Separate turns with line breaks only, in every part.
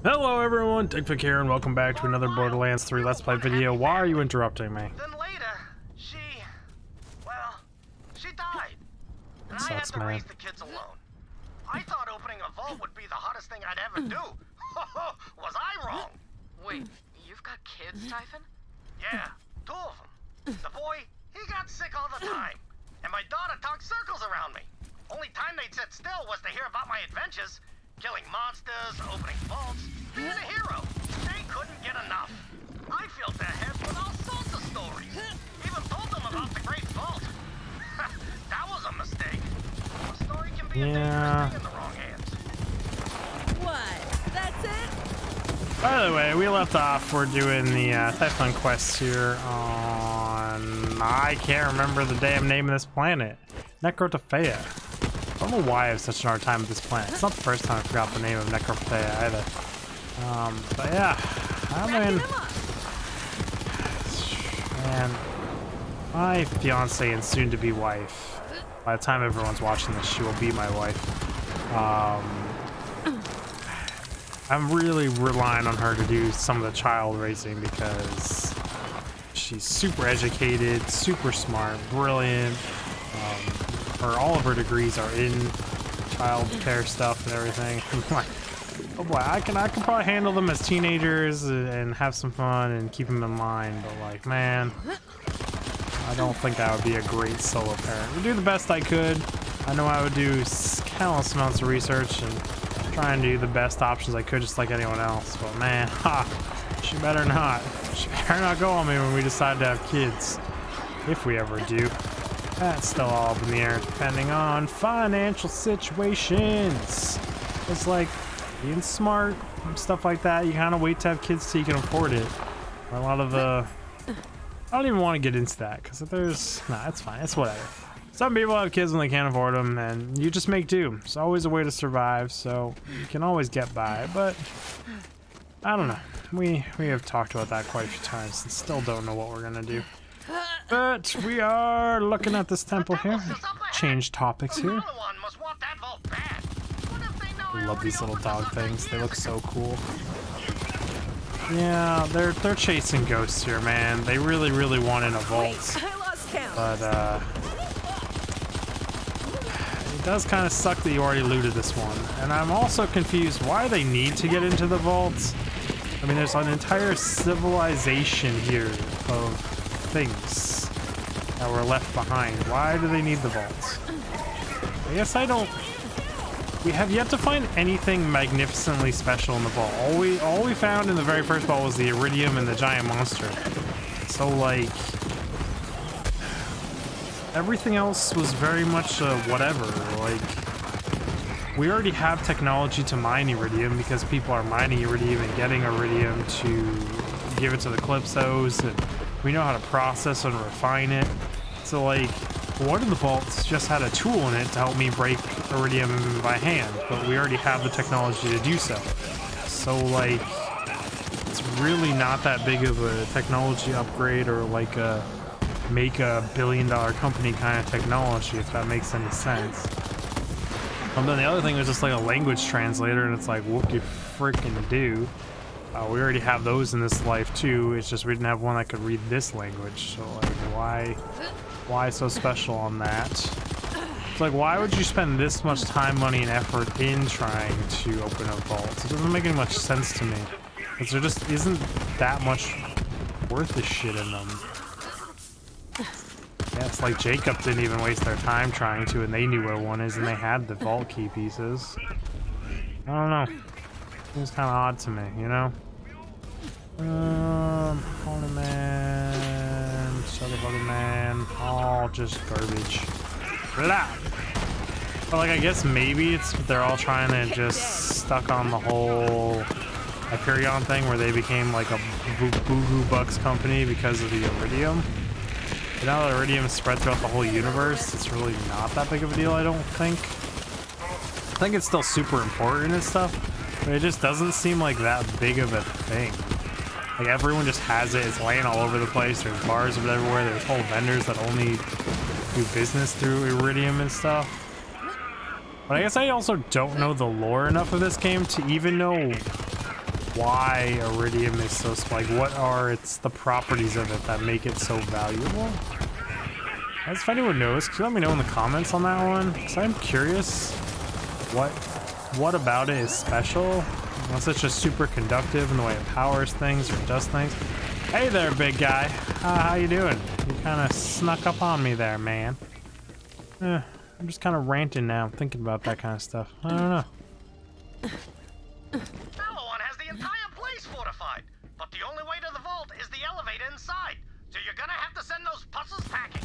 Hello everyone, Dickpick here, and welcome back to another Borderlands 3 Let's Play video. Why are you interrupting me?
Then later, she died. And I had to
man.
raise the kids alone. I thought opening a vault would be the hottest thing I'd ever do. Was I wrong?
Wait, you've got kids, Typhon?
Yeah, 2 of them. The boy, he got sick all the time. And my daughter talked circles around me. Only time they'd sit still was to hear about my adventures. Killing monsters, opening vaults, being a hero. They couldn't get enough. I filled their heads with all sorts of stories. Even told them about the Great Vault. That was a mistake. A story can be a dangerous thing in the wrong hands.
What? That's it?
By the way, we left off, we're doing the Typhon quest here on... I can't remember the damn name of this planet. Necrotafea. I don't know why I have such an hard time with this planet. It's not the first time I forgot the name of Necrotafea either. But yeah, I mean... Man, my fiance and soon-to-be wife, by the time everyone's watching this, she will be my wife. I'm really relying on her to do some of the child raising because she's super educated, super smart, brilliant. All of her degrees are in child care stuff and everything. I'm like, oh boy, I can probably handle them as teenagers and have some fun and keep them in line, but like, man, I don't think I would be a great solo parent. I would do the best I could. I know I would do countless amounts of research and try and do the best options I could, just like anyone else. But man, she better not. She better not go on me when we decide to have kids, if we ever do. That's still all up in the air, depending on financial situations. It's like being smart and stuff like that. You kind of wait to have kids till you can afford it. A lot of the... I don't even want to get into that because there's... Nah, it's fine. It's whatever. Some people have kids when they can't afford them, and you just make do. It's always a way to survive, so you can always get by. But I don't know. We have talked about that quite a few times and still don't know what we're gonna do. But we are looking at this temple here. Change topics here. I love these little dog things. They look so cool. Yeah, they're chasing ghosts here, man. They really want in a vault. But it does kind of suck that you already looted this one. And I'm also confused why they need to get into the vault. I mean, there's an entire civilization here of things that were left behind. Why do they need the vaults? I guess I don't... We have yet to find anything magnificently special in the vault. All we found in the very first vault was the iridium and the giant monster. So like... everything else was very much whatever. Like... We already have technology to mine iridium because people are mining iridium and getting iridium to give it to the Calypsos, and we know how to process and refine it. So like, one of the vaults just had a tool in it to help me break iridium by hand, but we already have the technology to do so. So like, it's really not that big of a technology upgrade or like a make a billion-dollar company kind of technology, if that makes any sense. And then the other thing was just like a language translator, and it's like, whoop-de-frickin' do. We already have those in this life too. It's just we didn't have one that could read this language. So like, why so special on that? It's like, why would you spend this much time, money, and effort in trying to open a vault? It doesn't make any much sense to me. Because there just isn't that much worth the shit in them. Yeah, it's like Jacob didn't even waste their time trying to, and they knew where one is, and they had the vault key pieces. I don't know. It's kind of odd to me, you know? Holy man, Holy man, all just garbage. Blah. But like, I guess maybe it's they're all trying to just stuck on the whole Hyperion thing where they became like a Boohoo Bucks company because of the iridium. But now that iridium is spread throughout the whole universe, it's really not that big of a deal, I don't think. I think it's still super important and stuff, but it just doesn't seem like that big of a thing. Like, everyone just has it. It's laying all over the place. There's bars of it everywhere. There's whole vendors that only do business through iridium and stuff. But I guess I also don't know the lore enough of this game to even know why iridium is so like what are the properties of it that make it so valuable. As if anyone knows, can you let me know in the comments on that one? Because I'm curious what about it is special. Unless it's just super conductive in the way it powers things or does things. Hey there, big guy. How you doing? You kind of snuck up on me there, man. I'm just kind of ranting now, thinking about that kind of stuff. I don't know.
Maliwan has the entire place fortified, but the only way to the vault is the elevator inside. So you're gonna have to send those puzzles packing.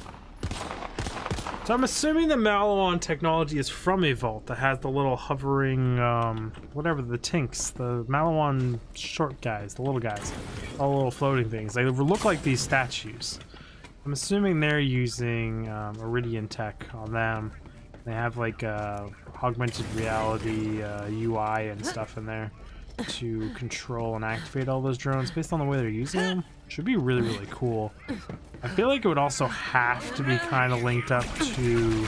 So I'm assuming the Maliwan technology is from a vault that has the little hovering, whatever, the tinks, the Maliwan short guys, the little guys, all the little floating things. They look like these statues. I'm assuming they're using Iridian tech on them. They have like augmented reality UI and stuff in there to control and activate all those drones based on the way they're using them. Should be really, really cool. I feel like it would also have to be kind of linked up to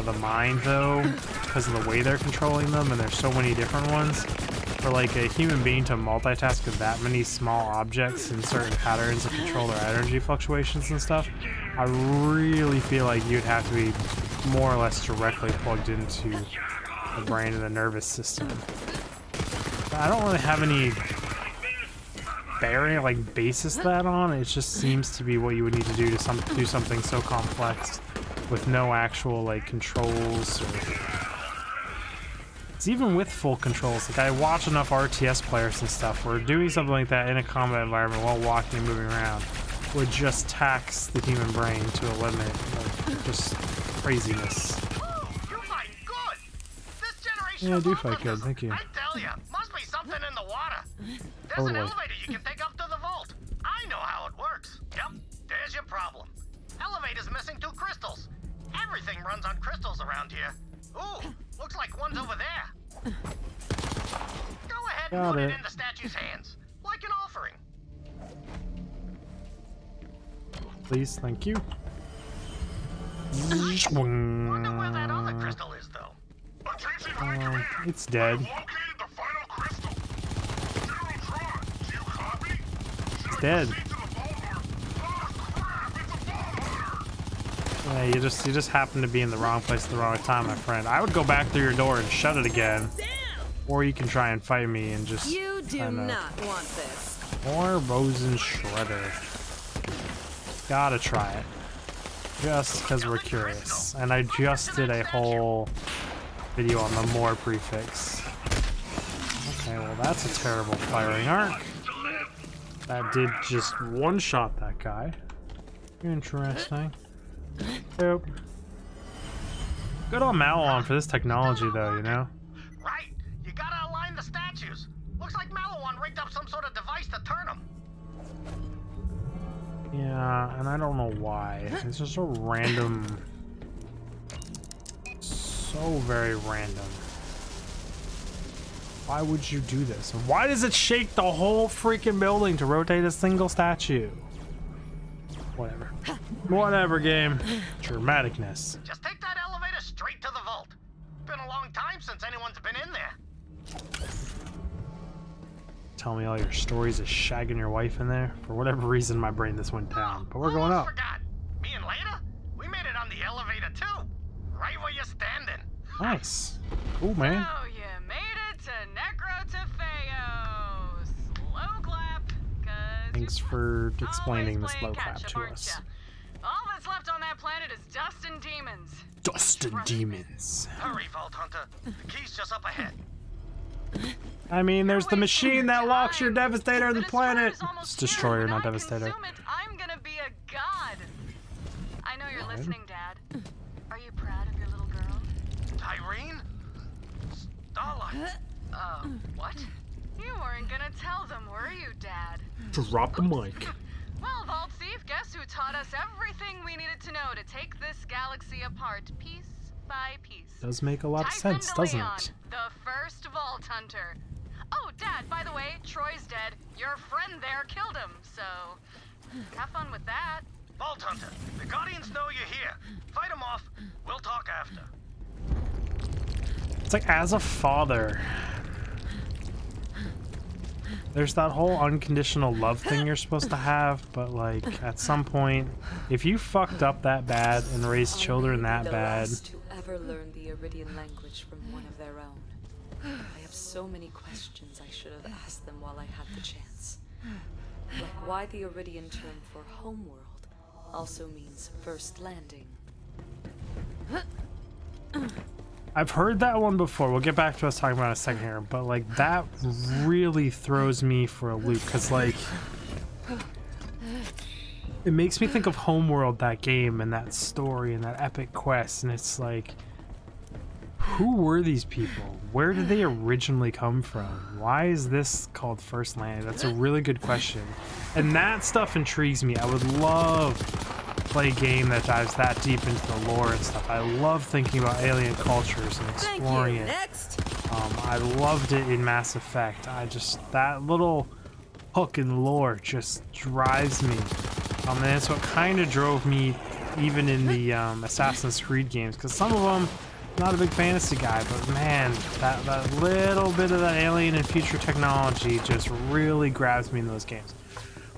the mine though, because of the way they're controlling them, and there's so many different ones. For like a human being to multitask with that many small objects and certain patterns to control their energy fluctuations and stuff, I really feel like you'd have to be more or less directly plugged into the brain and the nervous system. I don't really have any bearing, like basis that on. It just seems to be what you would need to do to do something so complex with no actual like controls. Or it's even with full controls. Like I watch enough RTS players and stuff where doing something like that in a combat environment while walking and moving around would just tax the human brain to a limit. Like just craziness.
You fight good. This generation
Yeah, I do
of
fight good.
officers,
Thank you.
I tell ya, must be something in the water. There's
Totally.
an elevator you can take up to the vault. I know how it works. Yep, there's your problem. Elevator's missing 2 crystals. Everything runs on crystals around here. Ooh, looks like one's over there. Go ahead and
Got
put it
it.
in the statue's hands, like an offering.
Please, thank you.
Wonder where that other crystal is, though.
Attention, High Command!
It's dead.
I've located the final crystal. General Tron, do you copy?
It's dead.
Proceed to the vault or... Ah, crap, it's a vault hunter!
Yeah, you just happen to be in the wrong place at the wrong time, my friend. I would go back through your door and shut it again. Or you can try and fight me and just...
You do
I know.
not want this.
Or Rosen Shredder. Gotta try it. Just because we're curious. And I just did a whole video on the more prefix. Okay, well that's a terrible firing arc. That did just one-shot that guy. Interesting. Yep. Good on Maliwan for this technology though, you know?
Right, you gotta align the statues. Looks like Maliwan rigged up some sort of device to turn them.
Yeah, and I don't know why. It's just so random. So very random. Why would you do this? And why does it shake the whole freaking building to rotate a single statue? Whatever. Whatever, game. Dramaticness.
Just take that elevator straight to the vault. Been a long time since anyone's been in there.
Tell me all your stories of shagging your wife in there. For whatever reason, my brain just went down. But we're going up.
Almost forgot. Me and Leda, we made it on the elevator too. Right where you're standing.
Nice. Cool, man.
Oh, you made it to Necrotafeo. Slow clap, 'cause
Thanks
you're
for
always
explaining the
playing
slow clap
catch-up,
to
aren't
us.
ya? All that's left on that planet is dust and demons.
Dust and demons.
Hurry, Vault Hunter. The key's just up ahead.
I mean, there's the machine that locks your Devastator on the
The destroyer
planet.
is almost
It's Destroyer,
here. When
not
I
Devastator.
consume it, I'm gonna be a god. I know you're listening, Dad. Are you proud of your little girl?
Tyreen? Starlight.
What? You weren't gonna tell them, were you, Dad?
Drop the mic.
Well, Vault Thief, guess who taught us everything we needed to know to take this galaxy apart piece by piece?
Does make a lot of
Typhon
sense,
de
doesn't
Leon,
it?
the first Vault Hunter. Oh, Dad, by the way, Troy's dead. Your friend there killed him, so have fun with that.
Vault Hunter, the Guardians know you're here. Fight them off. We'll talk after.
It's like, as a father, there's that whole unconditional love thing you're supposed to have, but like at some point, if you fucked up that bad and raised children that
the
bad,
last to ever learn the Iridian language from one of their own. I have so many questions I should have asked them while I had the chance. Like why the Iridian term for homeworld also means first landing.
I've heard that one before. We'll get back to us talking about it in a second here, but like that really throws me for a loop because like it makes me think of Homeworld, that game and that story and that epic quest, and it's like, who were these people? Where did they originally come from? Why is this called First Land? That's a really good question, and that stuff intrigues me. I would love to play a game that dives that deep into the lore and stuff. I love thinking about alien cultures and exploring it.
Next.
I loved it in Mass Effect. That little hook in lore just drives me. And it's what kind of drove me even in the Assassin's Creed games, because some of them, not a big fantasy guy, but man, that little bit of the alien and future technology just really grabs me in those games.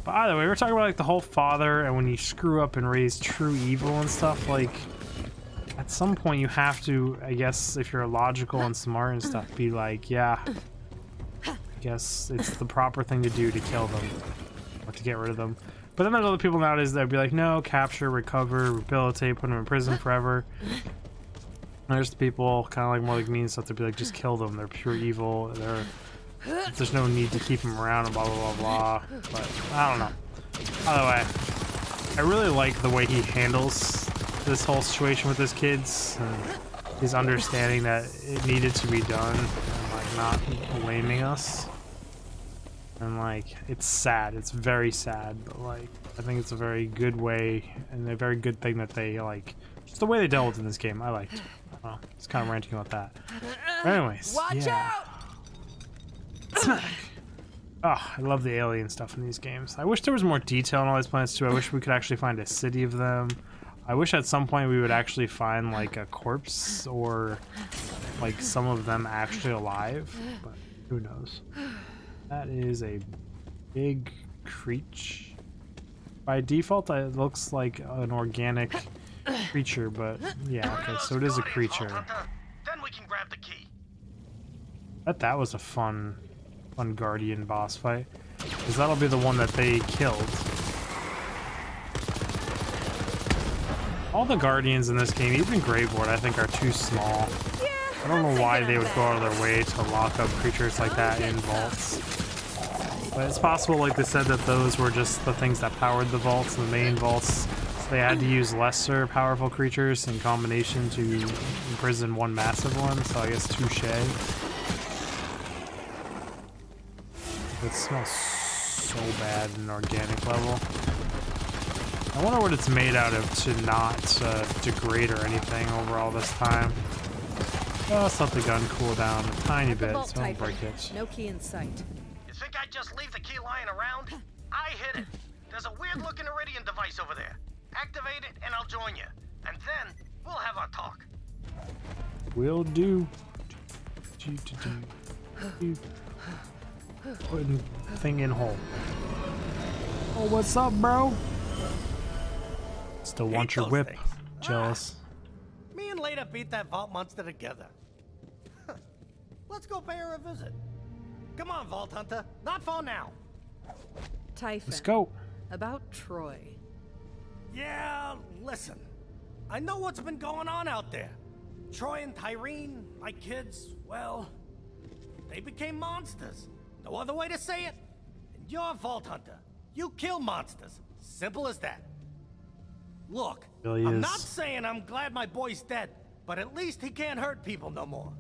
But either way, we're talking about like the whole father, and when you screw up and raise true evil and stuff, like at some point you have to, I guess, if you're logical and smart and stuff, be like, yeah, I guess it's the proper thing to do to kill them or to get rid of them. But then there's other people nowadays that'd be like, no, capture, recover, rehabilitate, put them in prison forever. And there's the people kind of like more like me and stuff to be like, just kill them. They're pure evil. There's no need to keep them around and blah blah blah blah. But I don't know. Either way, I really like the way he handles this whole situation with his kids and his understanding that it needed to be done and like not blaming us. And like, it's sad, it's very sad, but like, I think it's a very good way and a very good thing that they like, just the way they dealt with it in this game, I liked. Oh, it's kind of ranting about that. But anyways,
Watch out!
Smack! Oh, I love the alien stuff in these games. I wish there was more detail on all these planets too. I wish we could actually find a city of them. I wish at some point we would actually find like a corpse or like some of them actually alive, but who knows. That is a big creature. By default, it looks like an organic creature, but yeah, okay, so it is a creature.
Then we can grab the key.
That was a fun Guardian boss fight, because that'll be the one that they killed. All the Guardians in this game, even Graveward, I think are too small. I don't know why they would go out of their way to lock up creatures like that in vaults. But it's possible, like they said, that those were just the things that powered the vaults, the main vaults. So they had to use lesser powerful creatures in combination to imprison one massive one, so I guess touche. It smells so bad in an organic level. I wonder what it's made out of to not degrade or anything over all this time. Oh, let's let the gun cool down a tiny bit, so don't break it.
No key in sight.
You think I'd just leave the key lying around? I hid it. There's a weird-looking Iridian device over there. Activate it, and I'll join you. And then we'll have our talk.
Will do. Putting thing in hole. Oh, what's up, bro? Still want your whip. Jealous.
Me and Leda beat that vault monster together. Let's go pay her a visit. Come on, Vault Hunter. Not for now.
Typhon.
Let's go.
About Troy.
Yeah, listen. I know what's been going on out there. Troy and Tyreen, my kids, well, they became monsters. No other way to say it. And you're a Vault Hunter. You kill monsters. Simple as that. Look,
Really
I'm
is.
not saying I'm glad my boy's dead, but at least he can't hurt people no more.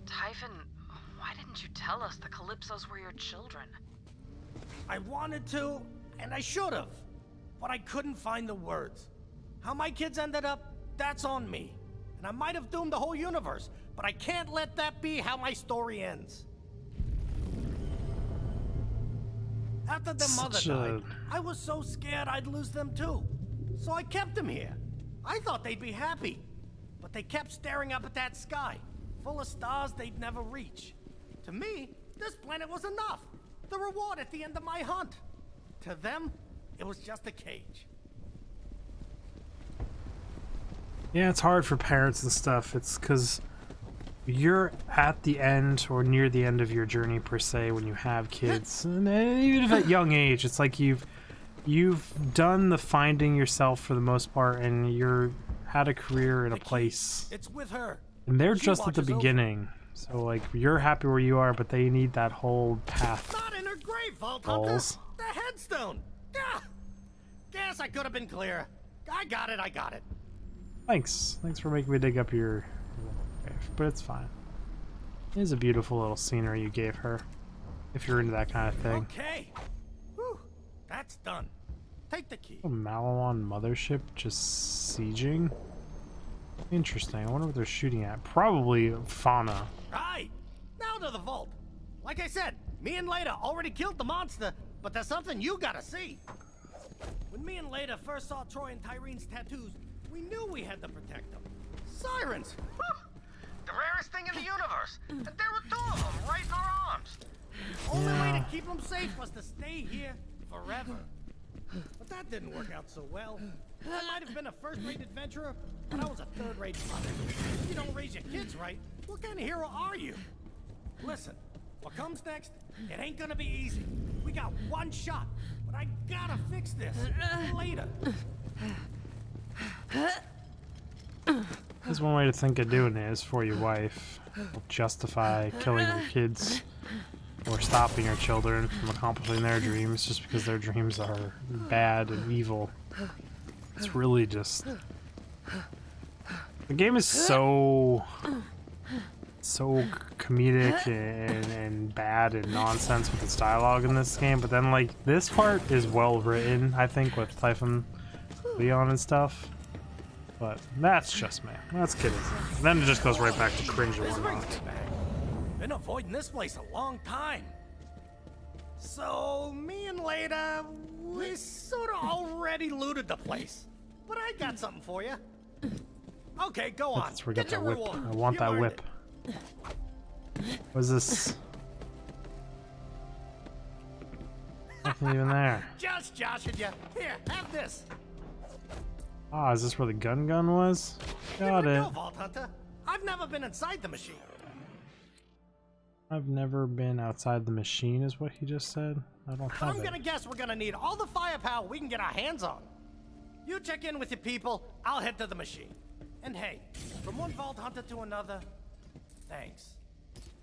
Typhon, why didn't you tell us the Calypsos were your children?
I wanted to, and I should have, but I couldn't find the words. How my kids ended up, that's on me. And I might have doomed the whole universe, but I can't let that be how my story ends. After their mother
Such a-
died, I was so scared I'd lose them too. So I kept them here. I thought they'd be happy, but they kept staring up at that sky, full of stars they'd never reach. To me, this planet was enough. The reward at the end of my hunt. To them, it was just a cage.
Yeah, it's hard for parents and stuff. It's because you're at the end or near the end of your journey per se when you have kids, and even if at young age, it's like you've done the finding yourself for the most part, and you're had a career in a place,
It's with her.
and they're
She
just at the
watches over.
beginning. So like you're happy where you are, but they need that whole path.
Not in her grave, Vault Hunter.
Balls.
The headstone. Gah! Guess I could have been clearer. I got it.
Thanks for making me dig up your grave, but it's fine. It is a beautiful little scenery you gave her, if you're into that kind of thing.
Okay. Whew. That's done. Take the key.
A Malawan mothership just sieging? Interesting. I wonder what they're shooting at. Probably fauna.
Right. Now to the vault. Like I said, me and Leda already killed the monster, but there's something you gotta see. When me and Leda first saw Troy and Tyrene's tattoos, we knew we had to protect them. Sirens!
Whew. The rarest thing in the universe. And there were two of them right in our arms.
Only way to keep them safe was to stay here forever. But that didn't work out so well. I might have been a first-rate adventurer, but I was a third-rate mother. If you don't raise your kids right, what kind of hero are you? Listen, what comes next, it ain't gonna be easy. We got one shot, but I gotta fix this. Later.
There's one way to think of doing it is for your wife. Justify killing your kids or stopping your children from accomplishing their dreams just because their dreams are bad and evil. It's really just... The game is so comedic and bad and nonsense with its dialogue in this game, but then like this part is well written, I think, with Typhon Leon and stuff. But that's just me. That's kidding. Then it just goes right back to cringe and
This brings
whatnot.
me back. Been avoiding this place a long time. So, me and Leda, we sort of already looted the place. But I got something for you. Okay, go on.
That's where we
Get
got that
your
whip.
reward.
I want
You
that
earned
whip.
it.
What's this? Nothing even there.
Just joshing you. Here, have this.
Ah, is this where the gun was? Got
Give
it.
a go, Vault Hunter. I've never been inside the machine.
I've never been outside the machine, is what he just said. I don't have
I'm
it.
gonna guess we're gonna need all the firepower we can get our hands on. You check in with your people, I'll head to the machine. And hey, from one Vault Hunter to another, thanks.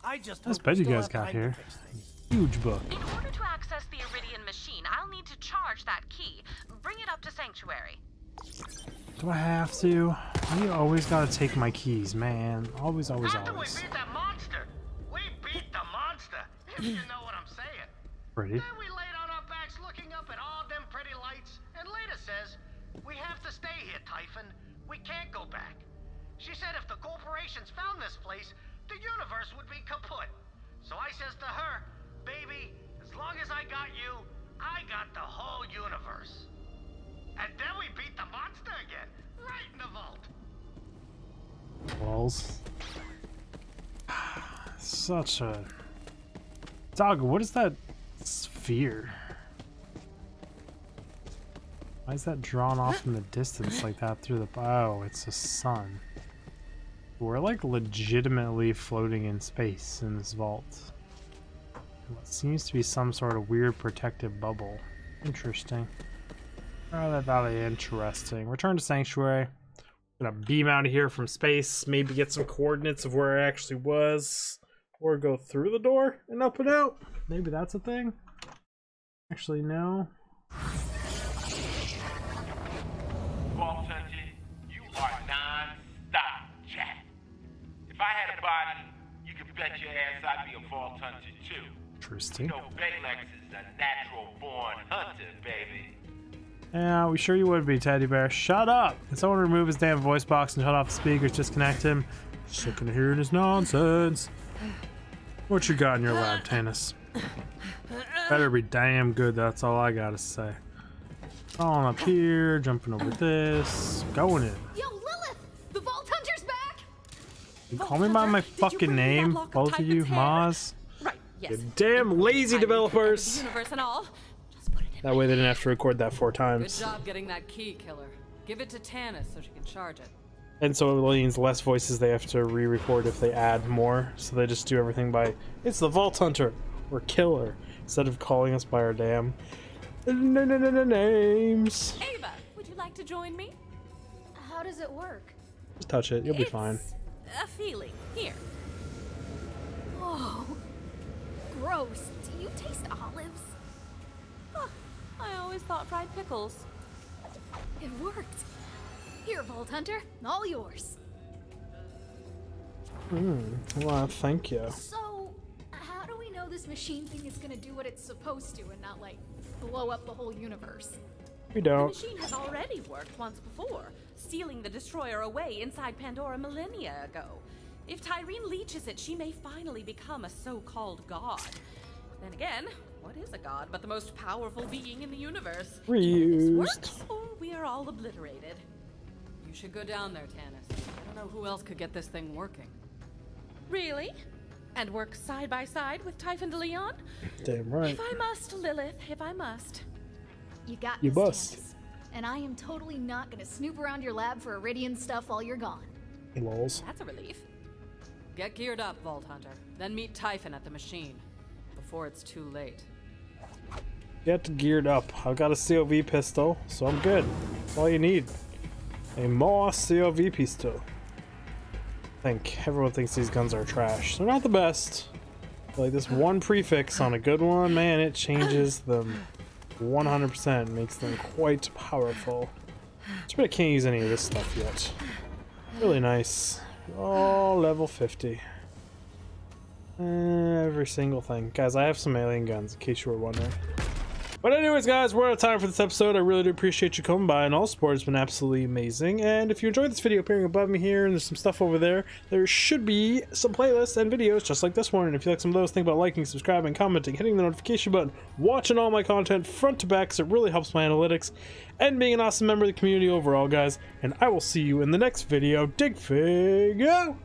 I just
This
hope
bed
we
you
still
guys
have
got
time to
here.
fix things.
Huge book.
In order to access the Iridian machine, I'll need to charge that key. Bring it up to Sanctuary.
Do I have to? You always gotta take my keys, man. Always.
After we beat that monster, we beat the monster, if you know what I'm saying.
Pretty.
Then we laid on our backs looking up at all them pretty lights, and Leda says, we have to stay here, Typhon. We can't go back. She said if the corporations found this place, the universe would be kaput. So I says to her, baby, as long as I got you, I got the whole universe. And then we beat the monster again, right in the vault.
Walls. Such a... Dog, what is that sphere? Why is that drawn off in the distance like that through the... Oh, it's a sun. We're like legitimately floating in space in this vault. What seems to be some sort of weird protective bubble. Interesting. Oh, that valley interesting. Return to Sanctuary. Gonna beam out of here from space, maybe get some coordinates of where I actually was, or go through the door and up and out. Maybe that's a thing. Actually, no.
Vault Hunter, you are non-stop chat. If I had a body, you could bet your ass I'd be a Vault Hunter too.
Interesting.
You know, Baylex is a natural-born hunter, baby.
Yeah, we sure you would be, Teddy Bear. Shut up! Can someone remove his damn voice box and shut off the speakers? Disconnect him. Sick of hearing his nonsense. What you got in your lab, Tanis? Better be damn good, that's all I gotta say. Crawling up here, jumping over this, going in.
Yo, Lilith! The Vault Hunter's back!
You call me by my fucking name, both of you, Maz.
Right,
Yes.
Damn lazy developers.
Universe and all. Just put it in.
That way they didn't have to record that 4
Good
times.
job getting that key, Killer. Give it to Tannis so she can charge it.
And so it means less voices they have to re-record if they add more. So they just do everything by, it's the Vault Hunter or Killer, instead of calling us by our damn names.
Ava, would you like to join me?
How does it work?
Just touch it, you'll be fine.
A feeling. Here.
Oh, gross. Do you taste olives?
Huh. I always thought fried pickles.
It worked. Here, Vault Hunter, all yours.
Well, thank you.
So, how do we know this machine thing is gonna do what it's supposed to and not, like, blow up the whole universe?
We
The
don't.
machine has already worked once before, stealing the Destroyer away inside Pandora millennia ago. If Tyreen leeches it, she may finally become a so-called god. Then again, what is a god but the most powerful being in the universe? Either this
Reused.
works, or we are all obliterated.
You should go down there, Tannis. I don't know who else could get this thing working.
Really? And work side by side with Typhon de Leon?
Damn right.
If I must, Lilith, if I must.
You got
You
this,
must.
Tannis. And I am totally not gonna snoop around your lab for Iridian stuff while you're gone.
Lols.
That's a relief.
Get geared up, Vault Hunter. Then meet Typhon at the machine. Before it's too late.
Get geared up. I've got a COV pistol, so I'm good. That's all you need. A more COV pistol. I think everyone thinks these guns are trash. They're not the best. But like this one prefix on a good one, man, it changes them 100%. Makes them quite powerful. Just bet I can't use any of this stuff yet. Really nice. Oh, level 50. Every single thing. Guys, I have some alien guns, in case you were wondering. But anyways, guys, we're out of time for this episode. I really do appreciate you coming by, and all support has been absolutely amazing. And if you enjoyed this video appearing above me here, and there's some stuff over there, there should be some playlists and videos just like this one. And if you like some of those, think about liking, subscribing, commenting, hitting the notification button, watching all my content front to back, because it really helps my analytics, and being an awesome member of the community overall, guys. And I will see you in the next video. Dig Fig out!